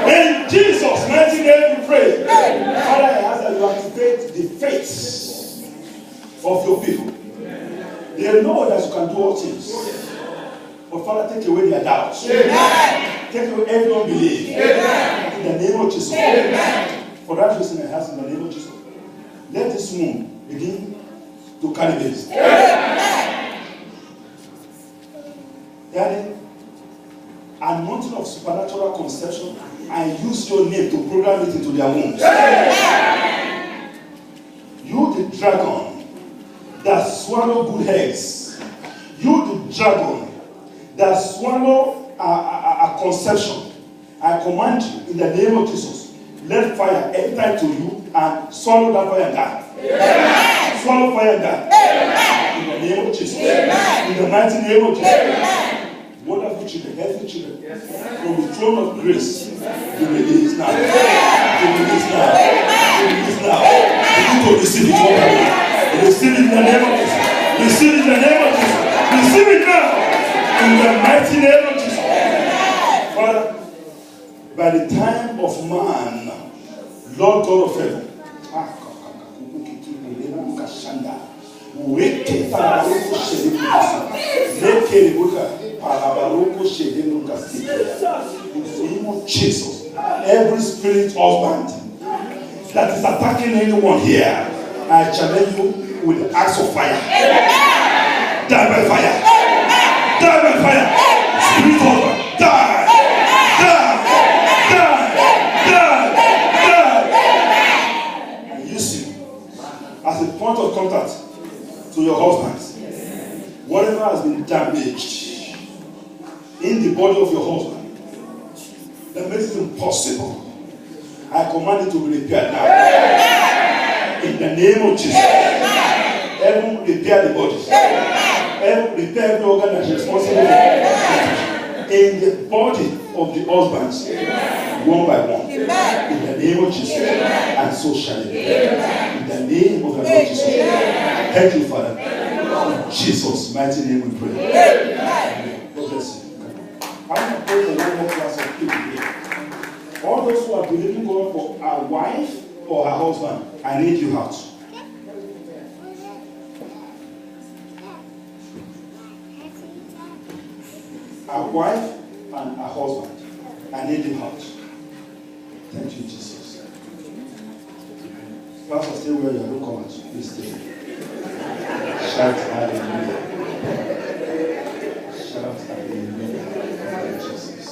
In Jesus' mighty name we pray. Father, I ask that you activate the faith of your people. They know that you can do all things. But Father, take away their doubts. Take away every unbelief. In the name of Jesus. For that reason, I ask in the name of Jesus. Let this womb begin to carry babies. Daddy, anointing of supernatural conception, I use your name to program it into their wombs. the dragon that swallow good eggs, you the dragon that swallow a conception, I command you in the name of Jesus, let fire enter to you and swallow that fire and die. Amen. Swallow fire and die. Amen. In the name of Jesus. Amen. In the mighty name of Jesus. Amen. Wonderful children, healthy children, yes. From the throne of grace, you release now. You release now. You release now. You need to receive it. Receive it in the name of Jesus. Receive it in the name of Jesus. Receive it now. In the mighty name of Jesus. Father, by the time of man, Lord God of heaven, in the name of Jesus, every spirit husband that is attacking anyone here, I challenge you with the axe of fire. Die by fire. Die by fire. Spirit husband, die. As a point of contact to your husbands, whatever has been damaged in the body of your husband that makes it impossible, I command it to be repaired now. In the name of Jesus. Heaven repair the body. Heaven repair every organ that is responsible in the body of the husbands, one by one. In the name of Jesus. And so shall it be. In the name of the Lord Jesus. Thank you, Father. In Jesus' mighty name we pray. God bless you. I'm going to pray for one more class of people here. All those who are believing God for a wife or her husband, I need you out. A wife and a husband, I need you out. Thank you, Jesus. Pastor, stay where you are. Don't come out. Please stay. Shout hallelujah. Shout hallelujah. Jesus.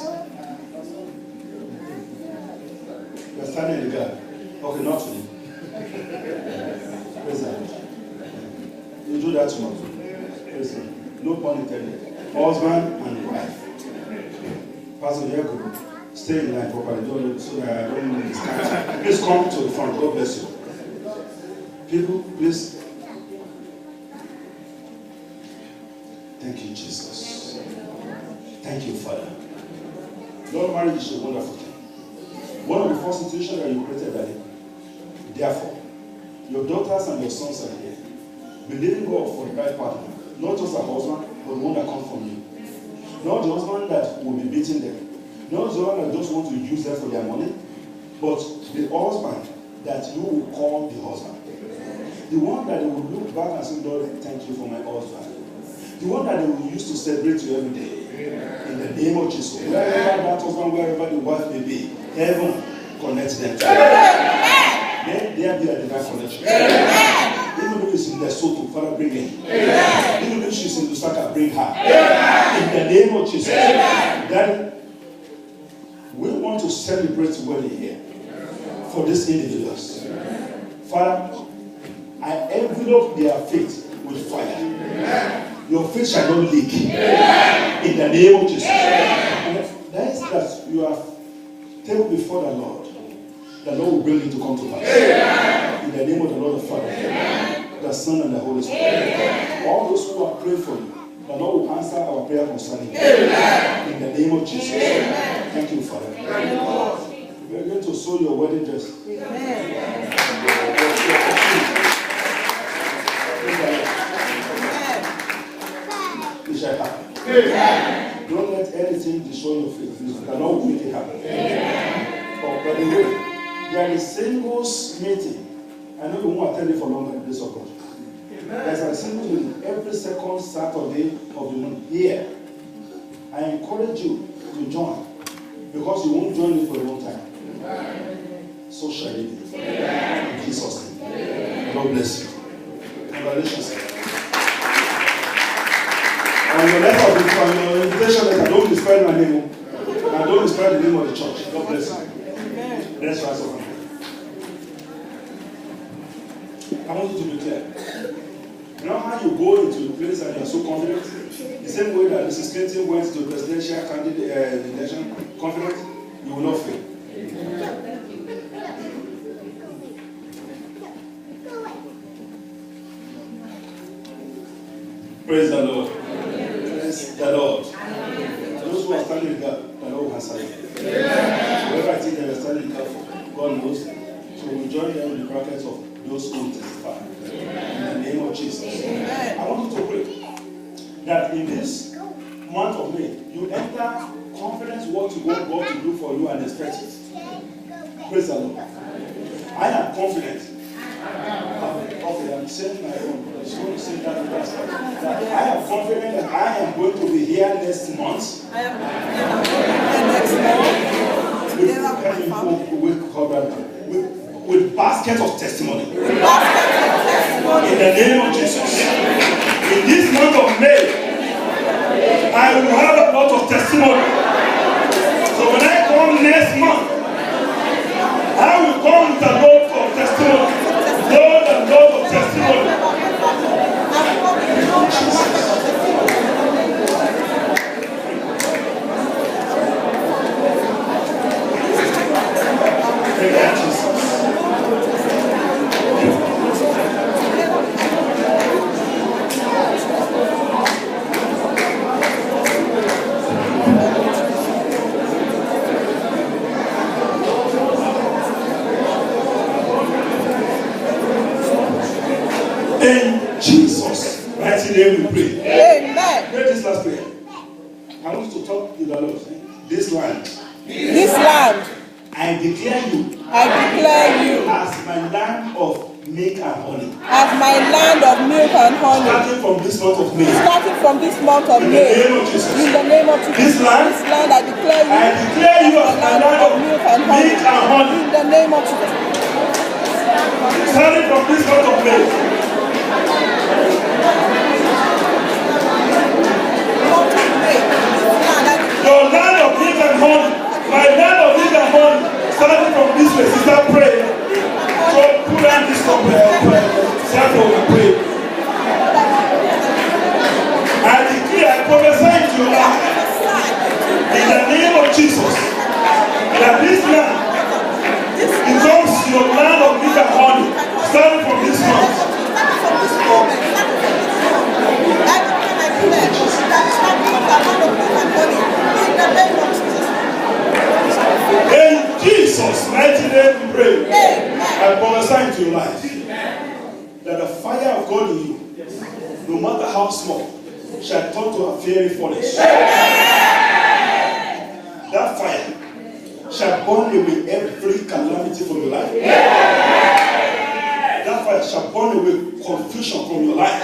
You are standing in the gap. Okay, not today. Praise God. You do that tomorrow. Praise God. No pun intended. Husband and wife. Pastor Jacob, stay in line properly. Don't so that I don't understand. Please come to the front. God bless you. People, please. Thank you, Jesus. Thank you, Father. Lord, marriage is a wonderful thing. One of the first institutions that you created, Daddy. Therefore, your daughters and your sons are here, believing God for the right partner, not just a husband, but one that comes from you. Not the husband that will be beating them, not the one that just want to use them for their money, but the husband that you will call the husband. The one that they will look back and say, Lord, thank you for my husband. The one that they will use to celebrate you every day. In the name of Jesus. Wherever that husband, wherever the wife may be, heaven connects them to you. Let there be a divine connection. Even if it's in Lesotho, Father, bring him. Even if she's in Lusaka, bring her. In the name of Jesus. Then we want to celebrate wedding here for these individuals. Father, I envelope their faith with fire. Your faith shall not leak. In the name of Jesus. And that is that you have taken before the Lord. The Lord will bring it to come to pass. In the name of the Lord the Father, the Son, and the Holy Spirit. All those who are praying for you, the Lord will answer our prayer concerning you. In the name of Jesus. Thank you, Father. We are going to sew your wedding dress. It shall happen. Don't let anything destroy your faith. The Lord will make it happen. By the way, there is singles meeting. I know you won't attend it for long by the grace of God. There's a singles meeting every second Saturday of the month here. I encourage you to join because you won't join it for a long time. So shall it be. In Jesus' name. God bless you. Congratulations. On your letter, on your invitation letter, don't describe my name. And don't describe the name of the church. God bless you. Let's rise up. I want you to be clear. You know how you go into a place and you are so confident? The same way that Mrs. Clinton went to the presidential candidate election confident, you will not fail. Praise the Lord. Praise the Lord. Those who are standing in the gap, the Lord will answer you. Whoever I think they are standing in the gap for, God knows them. So we join them in the brackets of those who testify. In the name of Jesus. I want you to pray that in this month of May, you enter confidence what you want God to do for you and expect it. Praise the Lord. I am confident. Okay, I'm saying my own. I just want to say that I am confident that I am going to be here next month. I am with baskets of testimony. In the name of Jesus. In this month of May, I will have a lot of testimony. So when I come next month, I will come with a lot of testimony. Lord and Lord of testimony. In Jesus' mighty name we pray. Amen. Pray this last prayer. I want you to talk to the Lord. This land. This land. I declare you. I declare you. As my land of milk and honey. As my land of milk and honey. Starting from this month of May. Starting from this month of May. In the name of Jesus. In the name of Jesus. This land. This land I declare you. I declare you as my land of milk and honey. In the name of Jesus. Starting from this month of May. Your land of milk and honey, my land of milk and honey, starting from this place, is that prayer. So put on this prayer. Therefore we pray. I declare, I prophesy to your life, in the name of Jesus, that this land becomes your land of milk and honey, starting from this month. In Jesus' mighty name we pray. I prophesy to your life that the fire of God in you, no matter how small, shall turn to a fiery furnace. That fire shall burn away every calamity from your life. That fire shall burn away confusion from your life.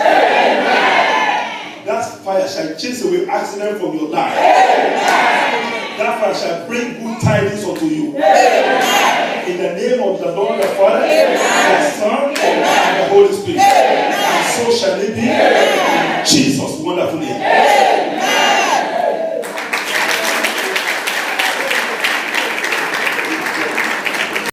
That fire shall chase away accident from your life. That fire shall bring good tidings unto you. In the name of the Lord, the Father, the Son, and the Holy Spirit. And so shall it be. In Jesus' wonderful name.